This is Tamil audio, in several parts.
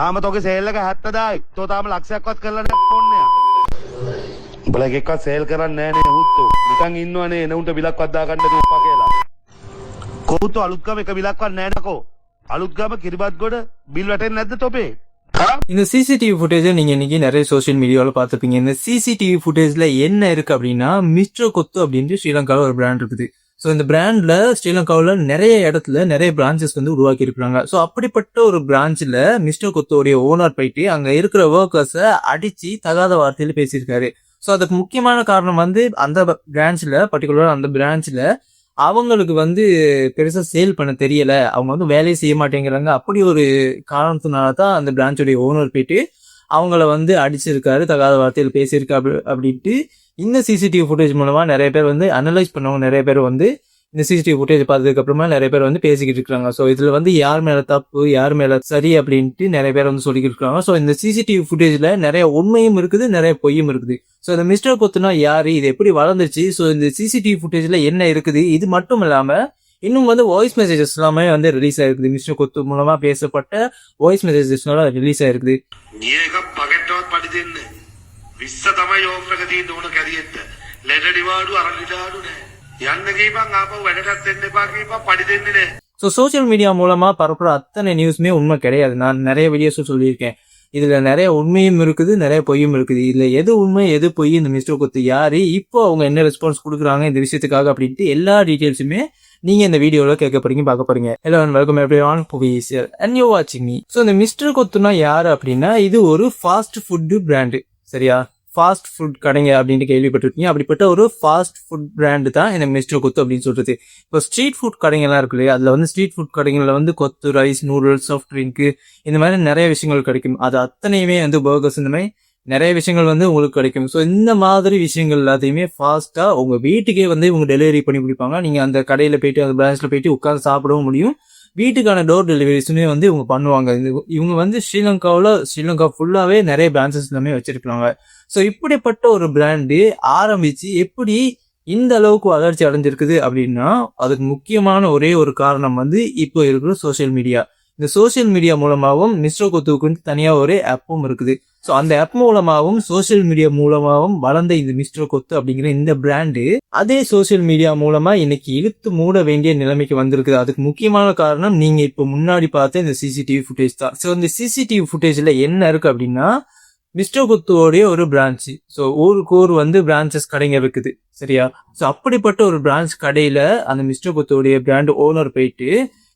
තාම තෝගේ සේල් එක 70යි. තෝ තාම ලක්ෂයක්වත් කරලා නැහැ පොන්නේ. උඹලා එකක්වත් සේල් කරන්නේ නැහැ නේ හුත්තෝ. නිකන් ඉන්නවනේ එනඋන්ට විලක්වත් දාගන්න දුප්පා කියලා. කොහොතෝ අලුත් ගම එක විලක්වත් නැහැ නකෝ. අලුත් ගම කිරිබත්ගොඩ බිල් වැටෙන්නේ නැද්ද තොපේ? இந்த சிசிடிவி ஃபுட்டேஜை நீங்க இன்னைக்கு நிறைய சோஷியல் மீடியாவில் பார்த்துப்பீங்க. இந்த சிசிடிவி ஃபுட்டேஜ்ல என்ன இருக்கு அப்படின்னா மிஸ்டர் கொத்து அப்படின்ட்டு ஸ்ரீலங்காவில் ஒரு பிராண்ட் இருக்குது. ஸோ இந்த பிராண்ட்ல ஸ்ரீலங்காவில் நிறைய இடத்துல நிறைய பிரான்ச்சஸ் வந்து உருவாக்கி இருக்கிறாங்க. ஸோ அப்படிப்பட்ட ஒரு பிரான்ச்ல மிஸ்டர் கொத்தோடைய ஓனர் போயிட்டு அங்க இருக்கிற ஒர்க்கர்ஸை அடிச்சு தகாத வார்த்தையில பேசியிருக்காரு. ஸோ அதுக்கு முக்கியமான காரணம் வந்து அந்த பிரான்ச்ல பர்டிகுலரா அந்த பிரான்ச்ல அவங்களுக்கு வந்து பெருசா சேல் பண்ண தெரியல, அவங்க வந்து வேலையை செய்ய மாட்டேங்கிறாங்க. அப்படி ஒரு காரணத்தினால தான் அந்த பிரான்ச்சோடைய ஓனர் போயிட்டு அவங்கள வந்து அடிச்சிருக்காரு, தகாத வார்த்தையில் பேசியிருக்காரு அப்படின்ட்டு இந்த சிசிடிவி ஃபுட்டேஜ் மூலமா நிறைய பேர் வந்து அனலைஸ் பண்ணவங்க நிறைய பேர் வந்து இந்த சிசிடிவி ஃபுட்டேஜ் பார்த்ததுக்கு அப்புறமா நிறைய பேர் வந்து பேசிக்கிட்டு இருக்காங்க. ஸோ இதுல வந்து யார் மேல தப்பு யார் மேல சரி அப்படின்ட்டு நிறைய பேர் வந்து சொல்லிக்கிட்டு இருக்காங்க. ஸோ இந்த சிசிடிவி ஃபுட்டேஜ்ல நிறைய உண்மையும் இருக்குது, நிறைய பொய்யும் இருக்குது. ஸோ இந்த மிஸ்டர் கொத்துனா யாரு, இது எப்படி வளர்ந்துச்சு, ஸோ இந்த சிசிடிவி ஃபுட்டேஜ்ல என்ன இருக்குது, இது மட்டும் இல்லாம இன்னும் வந்து வாய்ஸ் மெசேஜஸ் எல்லாமே வந்து ரிலீஸ் ஆயிருக்குது. மிஸ்டர் கொத்து மூலமா பேசப்பட்ட வாய்ஸ் மெசேஜஸ் ரிலீஸ் ஆயிருக்குது. ஸோ சோசியல் மீடியா மூலமா பரப்புற அத்தனை நியூஸ்மே உண்மை கிடையாது. நான் நிறைய வீடியோஸும் சொல்லியிருக்கேன். இதுல நிறைய உண்மையும் இருக்குது, நிறைய பொய்யும் இருக்குது. இதுல எது உண்மை எது பொய், இந்த மிஸ்டர் கொத்து யாரு, இப்போ அவங்க என்ன ரெஸ்பான்ஸ் கொடுக்குறாங்க இந்த விஷயத்துக்காக அப்படின்ட்டு எல்லா டீட்டெயில்ஸுமே நீங்க இந்த வீடியோல கேட்க போறீங்க, பார்க்க போறீங்க. Hello and welcome everyone, புவிஸ் here and you வாட்சிங் மீ. ஸோ இந்த மிஸ்டர் கொத்துனா யாரு அப்படின்னா இது ஒரு ஃபாஸ்ட் ஃபுட் பிராண்டு. சரியா, ஃபாஸ்ட் ஃபுட் கடைங்க அப்படின்ட்டு கேள்விப்பட்டிருக்கீங்க. அப்படிப்பட்ட ஒரு ஃபாஸ்ட் ஃபுட் பிராண்டு தான் இந்த மிஸ்டர் கொத்து அப்படின்னு சொல்றது. இப்போ ஸ்ட்ரீட் ஃபுட் கடைங்கெல்லாம் இருக்கு இல்லையா, அதுல வந்து ஸ்ட்ரீட் ஃபுட் கடைகளில் வந்து கொத்து, ரைஸ், நூடுல்ஸ், சாஃப்ட் ட்ரிங்க், இந்த மாதிரி நிறைய விஷயங்கள் கிடைக்கும். அது அத்தனையுமே வந்து பர்கர்ஸ், இந்த மாதிரி நிறைய விஷயங்கள் வந்து உங்களுக்கு கிடைக்கும். ஸோ இந்த மாதிரி விஷயங்கள் எல்லாத்தையுமே ஃபாஸ்டா உங்க வீட்டுக்கே வந்து இவங்க டெலிவரி பண்ணி கொடுப்பாங்க. நீங்க அந்த கடையில போயிட்டு அந்த பிரான்ச்ல போயிட்டு உட்காந்து சாப்பிடவும் முடியும். வீட்டுக்கான டோர் டெலிவரிஸுமே வந்து இவங்க பண்ணுவாங்க. இவங்க வந்து ஸ்ரீலங்கா ஃபுல்லாவே நிறைய பிரான்ச்சஸ் எல்லாமே வச்சிருக்காங்க. ஸோ இப்படிப்பட்ட ஒரு பிராண்டு ஆரம்பிச்சு எப்படி இந்த அளவுக்கு வளர்ச்சி அடைஞ்சிருக்குது அப்படின்னா அதுக்கு முக்கியமான ஒரே ஒரு காரணம் வந்து இப்போ இருக்கிற சோசியல் மீடியா. இந்த சோசியல் மீடியா மூலமாகவும் மிஸ்டர் கொத்துவுக்கு தனியா ஒரு ஆப்பும் இருக்குது. ஸோ அந்த ஆப் மூலமாகவும் சோசியல் மீடியா மூலமாகவும் வளர்ந்த இந்த மிஸ்டர் கொத்து அப்படிங்கிற இந்த பிராண்டு அதே சோசியல் மீடியா மூலமா இன்னைக்கு இழுத்து மூட வேண்டிய நிலைமைக்கு வந்திருக்குது. அதுக்கு முக்கியமான காரணம் நீங்க இப்போ முன்னாடி பார்த்த இந்த சிசிடிவி ஃபுட்டேஜ் தான். ஸோ இந்த சிசிடிவி ஃபுட்டேஜ்ல என்ன இருக்கு அப்படின்னா மிஸ்டர் கொத்துவோடைய ஒரு பிரான்ச். ஸோ ஊருக்கு ஊர் வந்து பிரான்ச்சஸ் கடைங்க இருக்குது. சரியா, ஸோ அப்படிப்பட்ட ஒரு பிரான்ச் கடையில அந்த மிஸ்டர் கொத்துவோடைய பிராண்ட் ஓனர் போயிட்டு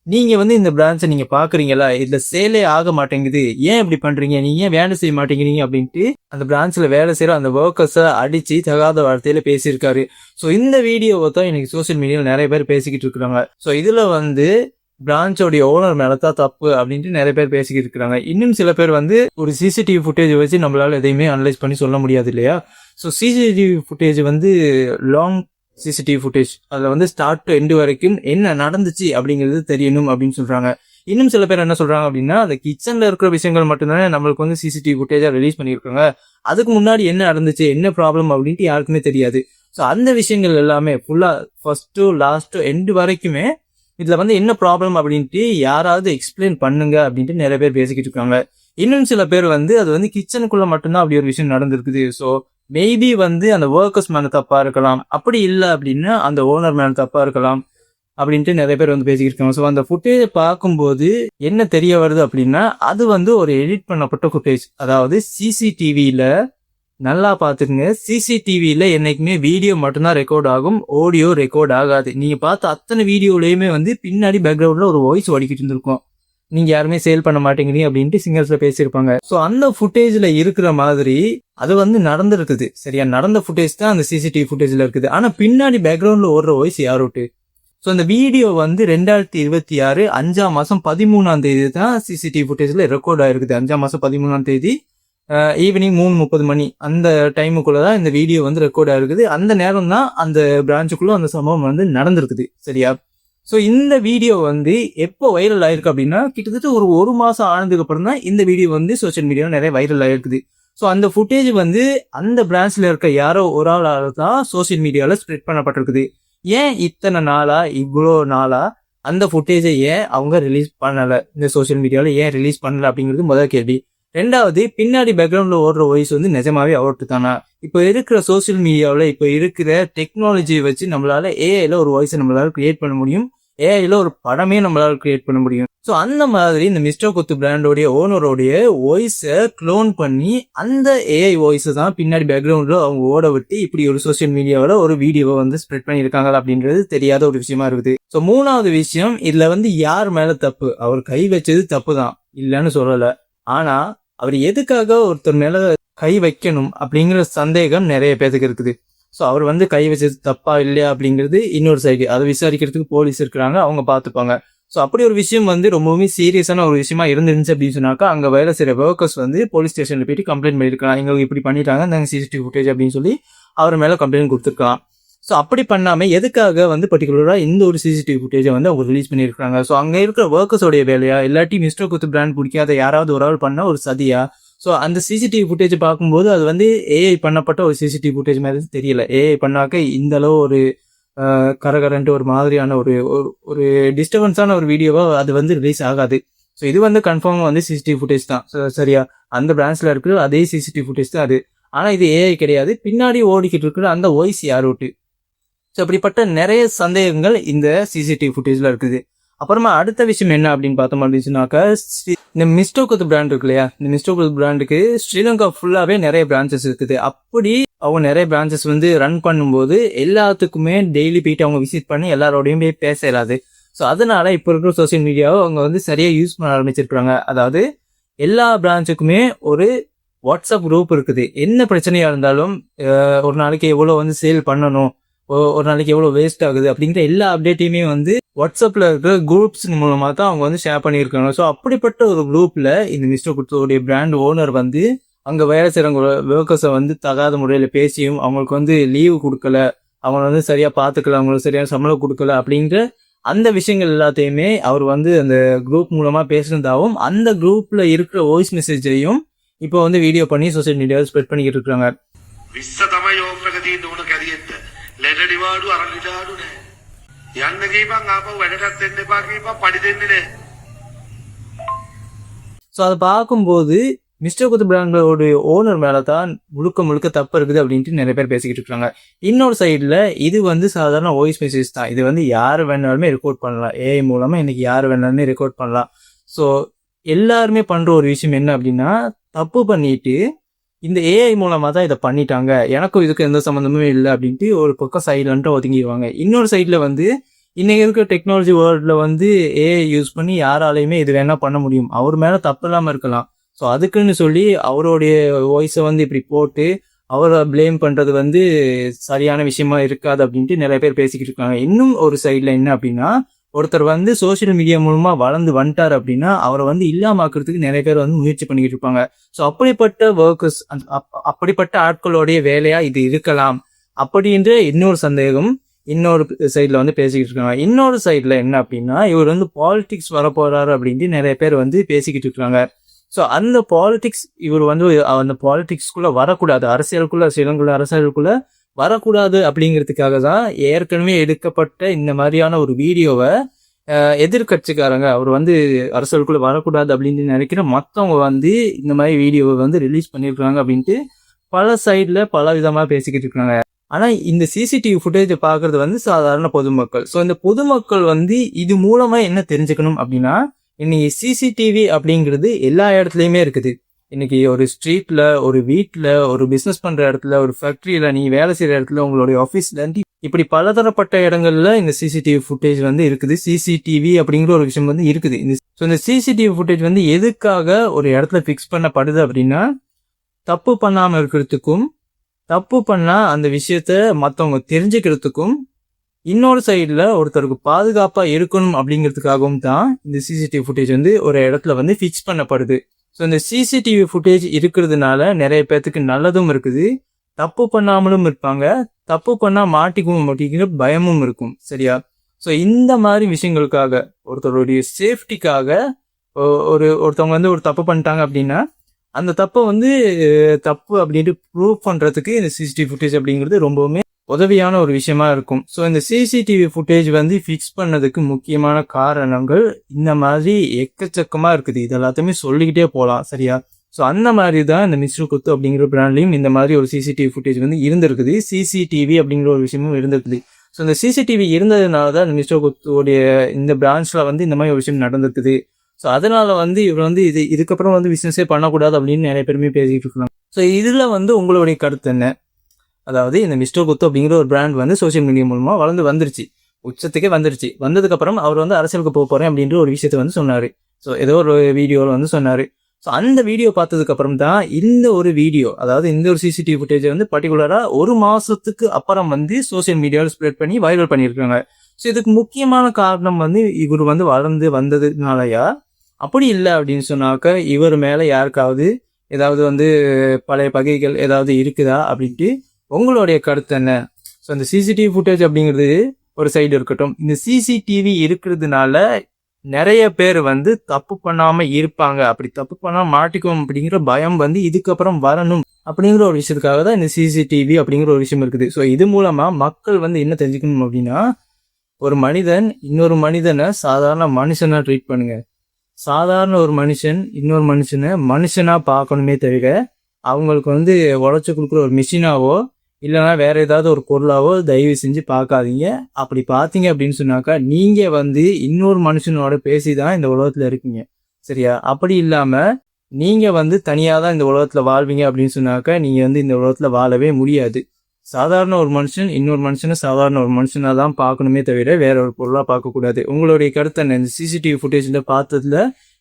நீங்க வந்து இந்த பிரான்ச்சை நீங்க பாக்குறீங்களா, இதுல சேலே ஆக மாட்டேங்குது, ஏன் இப்படி பண்றீங்க, நீங்க ஏன் வேலை செய்ய மாட்டேங்கிறீங்க அப்படின்ட்டு அந்த பிரான்ச்ல வேலை செய்யற அந்த ஒர்க்கர்ஸை அடிச்சு தகாத வார்த்தையில பேசியிருக்காரு. ஸோ இந்த வீடியோவை தான் இன்னைக்கு சோசியல் மீடியாவில் நிறைய பேர் பேசிக்கிட்டு இருக்காங்க. ஸோ இதுல வந்து பிரான்ச்சோடைய ஓனர் மேலதான் தப்பு அப்படின்ட்டு நிறைய பேர் பேசிக்கிட்டு இருக்காங்க. இன்னும் சில பேர் வந்து ஒரு சிசிடிவி ஃபுட்டேஜ் வச்சு நம்மளால எதையுமே அனலைஸ் பண்ணி சொல்ல முடியாது இல்லையா. ஸோ சிசிடிவி ஃபுட்டேஜ் வந்து லாங் சிசிடிவி ஃபுட்டேஜ், அதுல வந்து ஸ்டார்ட் டு எண்டு வரைக்கும் என்ன நடந்துச்சு அப்படிங்கிறது தெரியணும் அப்படின்னு சொல்றாங்க. இன்னும் சில பேர் என்ன சொல்றாங்க அப்படின்னா அந்த கிச்சன்ல இருக்கிற விஷயங்கள் மட்டும்தானே நம்மளுக்கு வந்து சிசிடிவி ஃபுட்டேஜா ரிலீஸ் பண்ணியிருக்காங்க, அதுக்கு முன்னாடி என்ன நடந்துச்சு என்ன ப்ராப்ளம் அப்படின்ட்டு யாருக்குமே தெரியாது. ஸோ அந்த விஷயங்கள் எல்லாமே ஃபுல்லா ஃபர்ஸ்ட் லாஸ்ட் எண்டு வரைக்குமே இதுல வந்து என்ன ப்ராப்ளம் அப்படின்ட்டு யாராவது எக்ஸ்பிளைன் பண்ணுங்க அப்படின்ட்டு நிறைய பேர் பேசிக்கிட்டு இருக்காங்க. இன்னும் சில பேர் வந்து அது வந்து கிச்சனுக்குள்ள மட்டும்தான் அப்படி ஒரு விஷயம் நடந்திருக்குது. ஸோ மேபி வந்து அந்த ஒர்க்கர்ஸ் மேல தப்பா இருக்கலாம், அப்படி இல்லை அப்படின்னா அந்த ஓனர் மேல தப்பா இருக்கலாம் அப்படின்ட்டு நிறைய பேர் வந்து பேசிக்கிட்டு இருக்காங்க. ஸோ அந்த ஃபுட்டேஜை பார்க்கும்போது என்ன தெரிய வருது அப்படின்னா அது வந்து ஒரு எடிட் பண்ணப்பட்ட ஃபுட்டேஜ். அதாவது சிசிடிவியில நல்லா பாத்துக்கங்க, சிசிடிவியில என்னைக்குமே வீடியோ மட்டும்தான் ரெக்கார்ட் ஆகும், ஆடியோ ரெக்கார்ட் ஆகாது. நீங்க பார்த்த அத்தனை வீடியோலயுமே வந்து பின்னாடி பேக்ரவுண்ட்ல ஒரு வாய்ஸ் ஓடிக்கிட்டு இருந்திருக்கும், நீங்க யாருமே சேல் பண்ண மாட்டேங்கிறீங்க அப்படின்ட்டு சிங்கர்ஸ்ல பேசியிருப்பாங்க. ஸோ அந்த ஃபுட்டேஜ்ல இருக்கிற மாதிரி அது வந்து நடந்திருக்குது. சரியா, நடந்த ஃபுட்டேஜ் தான் அந்த சிசிடிவி ஃபுட்டேஜ்ல இருக்குது. ஆனா பின்னாடி பேக்ரவுண்ட்ல ஓடுற வாய்ஸ் யாரோட்டு. ஸோ அந்த வீடியோ வந்து 2026 5ஆம் மாசம் 13ஆம் தேதி தான் சிசிடிவி ஃபுட்டேஜ்ல ரெக்கார்ட் ஆயிருக்குது. 5ஆம் மாசம் 13ஆம் தேதி ஈவினிங் 3:30 மணி அந்த டைமுக்குள்ளதான் இந்த வீடியோ வந்து ரெக்கார்ட் ஆயிருக்குது. அந்த நேரம் தான் அந்த பிரான்ச்சுக்குள்ள அந்த சம்பவம் வந்து நடந்திருக்குது. சரியா, ஸோ இந்த வீடியோ வந்து எப்போ வைரல் ஆயிருக்கு அப்படின்னா கிட்டத்தட்ட ஒரு மாசம் ஆனதுக்கு அப்புறம் தான் இந்த வீடியோ வந்து சோசியல் மீடியாவில் நிறைய வைரல் ஆயிருக்குது. ஸோ அந்த ஃபுட்டேஜ் வந்து அந்த பிரான்ச்ல இருக்க யாரோ ஒரு ஆளால தான் சோசியல் மீடியாவில் ஸ்ப்ரெட் பண்ணப்பட்டிருக்குது. ஏன் இத்தனை நாளா இவ்வளோ நாளா அந்த ஃபுட்டேஜை ஏன் அவங்க ரிலீஸ் பண்ணலை, இந்த சோஷியல் மீடியாவில் ஏன் ரிலீஸ் பண்ணலை அப்படிங்கிறது முதல் கேள்வி. ரெண்டாவது, பின்னாடி பேக்ரவுண்டில் ஓடுற வாய்ஸ் வந்து நிஜமாவே அவர்ட்டு தானா? இப்போ இருக்கிற சோஷியல் மீடியாவில் இப்போ இருக்கிற டெக்னாலஜியை வச்சு நம்மளால ஏஐல ஒரு வாய்ஸை நம்மளால கிரியேட் பண்ண முடியும், ஏஐல ஒரு படமே நம்மளால கிரியேட் பண்ண முடியும். ஸோ அந்த மாதிரி இந்த மிஸ்டர் கொத்து பிராண்டோடைய ஓனரோடைய வாய்ஸை க்ளோன் பண்ணி அந்த ஏஐ வாய்ஸை தான் பின்னாடி பேக்ரவுண்டில் அவங்க ஓட விட்டு இப்படி ஒரு சோஷியல் மீடியாவில் ஒரு வீடியோவை வந்து ஸ்ப்ரெட் பண்ணியிருக்காங்க அப்படின்றது தெரியாத ஒரு விஷயமா இருக்குது. ஸோ மூணாவது விஷயம், இதில் வந்து யார் மேலே தப்பு? அவர் கை வச்சது தப்பு தான், இல்லைன்னு சொல்லலை. ஆனால் அவர் எதுக்காக ஒருத்தர் மேலே கை வைக்கணும் அப்படிங்கிற சந்தேகம் நிறைய பேருக்கு இருக்குது. ஸோ அவர் வந்து கை வச்சது தப்பா இல்லையா அப்படிங்கிறது இன்னொரு சைடு, அதை விசாரிக்கிறதுக்கு போலீஸ் இருக்கிறாங்க, அவங்க பார்த்துப்பாங்க. ஸோ அப்படி ஒரு விஷயம் வந்து ரொம்பவுமே சீரியஸான ஒரு விஷயமா இருந்துருந்துச்சு அப்படின்னு சொன்னாக்கா அங்கே வேலை செய்கிற ஒர்க்கர்ஸ் வந்து போலீஸ் ஸ்டேஷனில் போயிட்டு கம்ப்ளைண்ட் பண்ணியிருக்கலாம், எங்களுக்கு இப்படி பண்ணிட்டாங்க, நாங்கள் சிசிடிவி ஃபுட்டேஜ் அப்படின்னு சொல்லி அவர் மேலே கம்ப்ளைண்ட் கொடுத்துருக்கலாம். ஸோ அப்படி பண்ணாமல் எதுக்காக வந்து பர்டிகுலராக இந்த ஒரு சிசிடிவி ஃபுட்டேஜை வந்து அவங்க ரிலீஸ் பண்ணியிருக்காங்க? ஸோ அங்கே இருக்கிற ஒர்க்கர்ஸோடைய வேலையா, இல்லாட்டி மிஸ்டர் கொத்து பிராண்ட் பிடிக்காத யாராவது ஒரு ஆள் பண்ண ஒரு சதியா? ஸோ அந்த சிசிடிவி ஃபுட்டேஜ் பார்க்கும்போது அது வந்து ஏஐ பண்ணப்பட்ட ஒரு சிசிடிவி ஃபுட்டேஜ் மாதிரி தெரியல. ஏஐ பண்ணாக்க இந்த அளவு ஒரு கரகரன்ட்டு ஒரு மாதிரியான ஒரு டிஸ்டர்பன்ஸான ஒரு வீடியோவா அது வந்து ரிலீஸ் ஆகாது. ஸோ இது வந்து கன்ஃபார்மாக வந்து சிசிடிவி ஃபுட்டேஜ் தான். சரியா, அந்த பிரான்ச்சில் இருக்கிற அதே சிசிடிவி ஃபுட்டேஜ் தான் அது. ஆனால் இது ஏஐ கிடையாது. பின்னாடி ஓடிக்கிட்டு இருக்கிற அந்த வாய்ஸ் யார் விட்டு? ஸோ அப்படிப்பட்ட நிறைய சந்தேகங்கள் இந்த சிசிடிவி ஃபுட்டேஜில் இருக்குது. அப்புறமா அடுத்த விஷயம் என்ன அப்படின்னு பார்த்தோம் அப்படின்னாக்கா, இந்த மிஸ்டர் கொத்து பிராண்ட் இருக்கு இல்லையா, இந்த மிஸ்டர் கொத்து பிராண்டுக்கு ஸ்ரீலங்கா ஃபுல்லாகவே நிறைய பிரான்ச்சஸ் இருக்குது. அப்படி அவங்க நிறைய பிரான்ச்சஸ் வந்து ரன் பண்ணும்போது எல்லாத்துக்குமே டெய்லி போயிட்டு அவங்க விசிட் பண்ணி எல்லாரோடையும் போய் பேச இயலாது. ஸோ அதனால இப்போ இருக்கிற சோசியல் மீடியாவை அவங்க வந்து சரியாக யூஸ் பண்ண ஆரம்பிச்சிருக்காங்க. அதாவது எல்லா பிரான்ச்சுக்குமே ஒரு வாட்ஸ்அப் குரூப் இருக்குது. என்ன பிரச்சனையாக இருந்தாலும் ஒரு நாளைக்கு எவ்வளோ வந்து சேல் பண்ணணும், ஒரு நாளைக்கு எவ்வளோ வேஸ்ட் ஆகுது அப்படிங்கிற எல்லா அப்டேட்டையுமே வந்து வாட்ஸ்அப்பில் இருக்கிற குரூப்ஸ் மூலமாக தான் அவங்க வந்து ஷேர் பண்ணியிருக்காங்க. ஸோ அப்படிப்பட்ட ஒரு குரூப்பில் இந்த மிஸ்டர் குத்துடைய பிராண்ட் ஓனர் வந்து அங்கே வேலை செய்கிறவங்க ஒர்க்கர்ஸை வந்து தகாத முறையில் பேசியும் அவங்களுக்கு வந்து லீவு கொடுக்கல, அவங்கள வந்து சரியாக பார்த்துக்கல, அவங்களுக்கு சரியான சம்பளம் கொடுக்கல அப்படிங்கிற அந்த விஷயங்கள் எல்லாத்தையுமே அவர் வந்து அந்த குரூப் மூலமாக பேசுனதாகவும் அந்த குரூப்பில் இருக்கிற வாய்ஸ் மெசேஜையும் இப்போ வந்து வீடியோ பண்ணி சோசியல் மீடியாவில் ஸ்ப்ரெட் பண்ணிக்கிட்டு இருக்காங்க. ලෙඩඩිවාඩු අරලිඩාඩු නෑ යන්න ගේපන් ආපහු වැඩටත් එන්න එපා කියපන් පඩි දෙන්නේ නෑ. ஸோ அதை பார்க்கும்போது மிஸ்டர் கொத்து பிராண்டோட ஓனர் மேலே தான் முழுக்க தப்பு இருக்குது அப்படின்ட்டு நிறைய பேர் பேசிக்கிட்டு இருக்காங்க. இன்னொரு சைடில் இது வந்து சாதாரண வாய்ஸ் மெசேஜ் தான், இது வந்து யார் வேணாலுமே ரெக்கார்ட் பண்ணலாம், ஏஐ மூலமாக இன்னைக்கு யார் வேணாலுமே ரெக்கார்ட் பண்ணலாம். ஸோ எல்லாருமே பண்ணுற ஒரு விஷயம் என்ன அப்படின்னா, தப்பு பண்ணிட்டு இந்த ஏஐ மூலமாக தான் இதை பண்ணிட்டாங்க, எனக்கும் இதுக்கு எந்த சம்மந்தமுமே இல்லை அப்படின்ட்டு ஒரு பக்கம் சைலண்ட்டாக ஒதுங்கிடுவாங்க. இன்னொரு சைடில் வந்து இன்னைக்கு இருக்கிற டெக்னாலஜி வேர்ல்டில் வந்து ஏஐ யூஸ் பண்ணி யாராலையுமே இது வேணா பண்ண முடியும், அவர் மேலே தப்பு இல்லாமல் இருக்கலாம். ஸோ அதுக்குன்னு சொல்லி அவருடைய வாய்ஸை வந்து இப்படி போட்டு அவரை பிளேம் பண்ணுறது வந்து சரியான விஷயமா இருக்காது அப்படின்ட்டு நிறைய பேர் பேசிக்கிட்டு இருக்காங்க. இன்னும் ஒரு சைடில் என்ன அப்படின்னா, ஒருத்தர் வந்து சோசியல் மீடியா மூலமாக வளர்ந்து வந்துட்டார் அப்படின்னா அவரை வந்து இல்லாமக்கிறதுக்கு நிறைய பேர் வந்து முயற்சி பண்ணிக்கிட்டு இருப்பாங்க. ஸோ அப்படிப்பட்ட ஒர்க்கர்ஸ், அப்படிப்பட்ட ஆட்களுடைய வேலையா இது இருக்கலாம் அப்படின்ற இன்னொரு சந்தேகம் இன்னொரு சைடில் வந்து பேசிக்கிட்டு இருக்காங்க. இன்னொரு சைடில் என்ன அப்படின்னா, இவர் வந்து பாலிடிக்ஸ் வரப்போறாரு அப்படின்ட்டு நிறைய பேர் வந்து பேசிக்கிட்டு இருக்காங்க. ஸோ அந்த பாலிடிக்ஸ் இவர் வந்து அந்த பாலிடிக்ஸ்குள்ளே வரக்கூடாது, ஸ்ரீலங்கா அரசியலுக்குள்ளே வரக்கூடாது அப்படிங்கிறதுக்காக தான் ஏற்கனவே எடுக்கப்பட்ட இந்த மாதிரியான ஒரு வீடியோவை எதிர்கட்சிக்காரங்க அவர் வந்து அரசியலுக்குள்ள வரக்கூடாது அப்படின்னு நினைக்கிற மற்றவங்க வந்து இந்த மாதிரி வீடியோவை வந்து ரிலீஸ் பண்ணியிருக்காங்க அப்படின்ட்டு பல சைடில் பல விதமாக பேசிக்கிட்டு இருக்காங்க. ஆனால் இந்த சிசிடிவி ஃபுட்டேஜை பார்க்கறது வந்து சாதாரண பொதுமக்கள். ஸோ இந்த பொதுமக்கள் வந்து இது மூலமாக என்ன தெரிஞ்சுக்கணும் அப்படின்னா, இன்னைக்கு சிசிடிவி அப்படிங்கிறது எல்லா இடத்துலையுமே இருக்குது. இன்னைக்கு ஒரு ஸ்ட்ரீட்ல, ஒரு வீட்டில், ஒரு பிஸ்னஸ் பண்ற இடத்துல, ஒரு ஃபேக்டரியில, நீ வேலை செய்யற இடத்துல, உங்களுடைய ஆஃபீஸ்ல, இப்படி பலதரப்பட்ட இடங்கள்ல இந்த சிசிடிவி ஃபுட்டேஜ் வந்து இருக்குது. சிசிடிவி அப்படிங்கிற ஒரு விஷயம் வந்து இருக்குது. இந்த சிசிடிவி ஃபுட்டேஜ் வந்து எதுக்காக ஒரு இடத்துல ஃபிக்ஸ் பண்ணப்படுது அப்படின்னா, தப்பு பண்ணாம இருக்கிறதுக்கும், தப்பு பண்ணா அந்த விஷயத்த மற்றவங்க தெரிஞ்சுக்கிறதுக்கும், இன்னொரு சைடில் ஒருத்தருக்கு பாதுகாப்பாக இருக்கணும் அப்படிங்கிறதுக்காகவும் தான் இந்த சிசிடிவி ஃபுட்டேஜ் வந்து ஒரு இடத்துல வந்து ஃபிக்ஸ் பண்ணப்படுது. ஸோ இந்த சிசிடிவி ஃபுட்டேஜ் இருக்கிறதுனால நிறைய பேர்த்துக்கு நல்லதும் இருக்குது, தப்பு பண்ணாமலும் இருப்பாங்க, தப்பு பண்ணால் மாட்டிக்கவும் மாட்டிக்கிற பயமும் இருக்கும். சரியா? ஸோ இந்த மாதிரி விஷயங்களுக்காக, ஒருத்தருடைய சேஃப்டிக்காக ஒருத்தவங்க வந்து ஒரு தப்பு பண்ணிட்டாங்க அப்படின்னா அந்த தப்பை வந்து தப்பு அப்படின்ட்டு ப்ரூவ் பண்ணுறதுக்கு இந்த சிசிடிவி ஃபுட்டேஜ் அப்படிங்கிறது ரொம்பவுமே உதவியான ஒரு விஷயமா இருக்கும். ஸோ இந்த சிசிடிவி ஃபுட்டேஜ் வந்து ஃபிக்ஸ் பண்ணதுக்கு முக்கியமான காரணங்கள் இந்த மாதிரி எக்கச்சக்கமா இருக்குது. இது எல்லாத்தையுமே சொல்லிக்கிட்டே போகலாம், சரியா? ஸோ அந்த மாதிரி தான் இந்த மிஸ்டர் கொத்து அப்படிங்கிற பிராண்ட்லையும் இந்த மாதிரி ஒரு சிசிடிவி ஃபுட்டேஜ் வந்து இருந்திருக்குது. சிசிடிவி அப்படிங்கிற ஒரு விஷயமும் இருந்திருக்குது. ஸோ இந்த சிசிடிவி இருந்ததுனால தான் இந்த மிஸ்டர் கொத்துடைய இந்த பிரான்ச்சில் வந்து இந்த மாதிரி ஒரு விஷயம் நடந்திருக்குது. ஸோ அதனால வந்து இவர் வந்து இதுக்கப்புறம் வந்து பிஸ்னஸே பண்ணக்கூடாது அப்படின்னு நிறைய பேருமே பேசிக்கிட்டு இருக்காங்க. ஸோ இதில் வந்து உங்களுடைய கருத்து என்ன? அதாவது இந்த மிஸ்டர் கொத்து அப்படிங்கிற ஒரு பிராண்ட் வந்து சோசியல் மீடியா மூலமாக வளர்ந்து வந்துருச்சு, உச்சத்துக்கே வந்துருச்சு. வந்ததுக்கப்புறம் அவர் வந்து அரசியலுக்கு போக போகிறேன் அப்படின்ற ஒரு விஷயத்தை வந்து சொன்னார். ஸோ ஏதோ ஒரு வீடியோவில் வந்து சொன்னார். ஸோ அந்த வீடியோ பார்த்ததுக்கப்புறம் தான் இந்த ஒரு வீடியோ, அதாவது இந்த ஒரு சிசிடிவி ஃபுட்டேஜை வந்து பர்டிகுலராக ஒரு மாதத்துக்கு அப்புறம் வந்து சோசியல் மீடியாவில் ஸ்ப்ரெட் பண்ணி வைரல் பண்ணியிருக்காங்க. ஸோ இதுக்கு முக்கியமான காரணம் வந்து இவர் வந்து வளர்ந்து வந்ததுனாலயா? அப்படி இல்லை அப்படின்னு சொன்னாக்க இவர் மேலே யாருக்காவது ஏதாவது வந்து பழைய பகைகள் ஏதாவது இருக்குதா அப்படின்ட்டு உங்களுடைய கருத்து என்ன? ஸோ இந்த சிசிடிவி ஃபுட்டேஜ் அப்படிங்கிறது ஒரு சைடு இருக்கட்டும், இந்த சிசிடிவி இருக்கிறதுனால நிறைய பேர் வந்து தப்பு பண்ணாமல் இருப்பாங்க, அப்படி தப்பு பண்ணாமல் மாட்டிக்குவோம் அப்படிங்கிற பயம் வந்து இதுக்கப்புறம் வரணும் அப்படிங்கிற ஒரு விஷயத்துக்காக தான் இந்த சிசிடிவி அப்படிங்கிற ஒரு விஷயம் இருக்குது. ஸோ இது மூலமாக மக்கள் வந்து என்ன தெரிஞ்சுக்கணும் அப்படின்னா, ஒரு மனிதன் இன்னொரு மனிதனை சாதாரண மனுஷனா ட்ரீட் பண்ணுங்க. சாதாரண ஒரு மனுஷன் இன்னொரு மனுஷனை மனுஷனா பார்க்கணுமே தவிர அவங்களுக்கு வந்து உழைச்சி கொடுக்குற ஒரு மிஷினாவோ இல்லைனா வேற ஏதாவது ஒரு பொருளாவோ தயவு செஞ்சு பார்க்காதீங்க. அப்படி பார்த்தீங்க அப்படின்னு சொன்னாக்கா நீங்க வந்து இன்னொரு மனுஷனோட பேசிதான் இந்த உலகத்துல இருக்கீங்க, சரியா? அப்படி இல்லாம நீங்க வந்து தனியாக தான் இந்த உலகத்துல வாழ்வீங்க அப்படின்னு சொன்னாக்கா நீங்க வந்து இந்த உலகத்துல வாழவே முடியாது. சாதாரண ஒரு மனுஷன் இன்னொரு மனுஷனை சாதாரண ஒரு மனுஷனா தான் பார்க்கணுமே தவிர வேற ஒரு பொருளாக பார்க்கக்கூடாது. உங்களுடைய கருத்தை என்ன? இந்த சிசிடிவி ஃபுட்டேஜ்ல பார்த்ததுல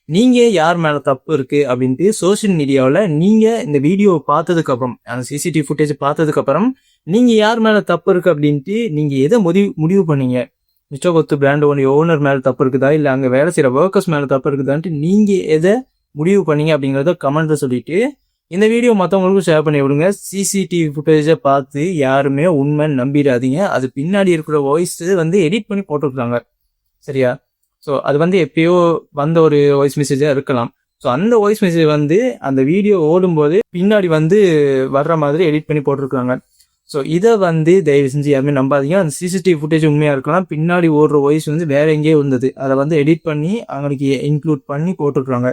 நீங்க யார் மேல தப்பு இருக்கு அப்படின்ட்டு சோசியல் மீடியாவில் நீங்க இந்த வீடியோ பார்த்ததுக்கு அப்புறம், அந்த சிசிடிவி ஃபுட்டேஜ் பார்த்ததுக்கு அப்புறம் நீங்க யார் மேல தப்பு இருக்கு அப்படின்ட்டு நீங்க எதை முடிவு பண்ணீங்க? மிஸ்டர் கொத்து பிராண்ட் ஓனர் மேல தப்பு இருக்குதா, இல்லை அங்கே வேலை செய்யற ஒர்க்கர்ஸ் மேல தப்பு இருக்குதான்ட்டு நீங்க எதை முடிவு பண்ணீங்க அப்படிங்கிறத கமெண்ட்ல சொல்லிட்டு இந்த வீடியோ மற்றவங்களுக்கும் ஷேர் பண்ணி விடுங்க. சிசிடிவி ஃபுட்டேஜை பார்த்து யாருமே உண்மைன்னு நம்பிடாதீங்க. அது பின்னாடி இருக்கிற வாய்ஸ் வந்து எடிட் பண்ணி போட்டுருக்காங்க, சரியா? ஸோ அது வந்து எப்பயோ வந்த ஒரு வாய்ஸ் மெசேஜாக இருக்கலாம். ஸோ அந்த வாய்ஸ் மெசேஜ் வந்து அந்த வீடியோ ஓடும்போது பின்னாடி வந்து வர்ற மாதிரி எடிட் பண்ணி போட்டிருக்காங்க. ஸோ இதை வந்து தயவு செஞ்சு யாருமே நம்பாதீங்க. அந்த சிசிடிவி ஃபுட்டேஜ் உண்மையாக இருக்கலாம், பின்னாடி ஓடுற வாய்ஸ் வந்து வேற எங்கேயோ இருந்தது, அதை வந்து எடிட் பண்ணி அவங்களுக்கு இன்க்ளூட் பண்ணி போட்டுருக்காங்க.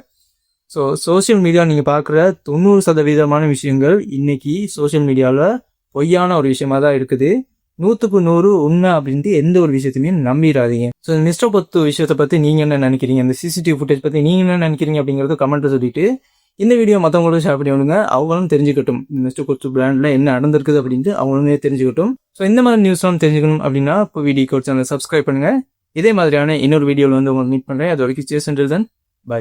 ஸோ சோசியல் மீடியா நீங்கள் பார்க்குற 90% விஷயங்கள் இன்னைக்கு சோசியல் மீடியாவில் பொய்யான ஒரு விஷயமா தான் இருக்குது. 100க்கு 100 உண்மை அப்படின்ட்டு எந்த ஒரு விஷயத்தையுமே நம்பிடாதீங்க. ஸோ மிஸ்டர் கொத்து விஷயத்தை பற்றி நீங்கள் என்ன நினைக்கிறீங்க, இந்த சிசிடிவி ஃபுட்டேஜ் பற்றி நீங்கள் என்ன நினைக்கிறீங்க அப்படிங்கிறது கமெண்ட்டை சொல்லிட்டு இந்த வீடியோ மற்றவங்களுக்கும் ஷேர் பண்ணி விடுங்க. அவங்களும் தெரிஞ்சுக்கட்டும் இந்த மிஸ்டர் கொத்து பிராண்டில் என்ன நடந்திருக்குது அப்படின்ட்டு அவங்களுமே தெரிஞ்சுக்கட்டும். ஸோ இந்த மாதிரி நியூஸ்லாம் தெரிஞ்சுக்கணும் அப்படின்னா இப்போ வீடியோ கோட் சேனலை சப்ஸ்கிரைப் பண்ணுங்கள். இதே மாதிரியான இன்னொரு வீடியோவில் வந்து உங்களுக்கு மீட் பண்ணுறேன். அது வரைக்கும் சேஸ் அண்டில் தென் பை.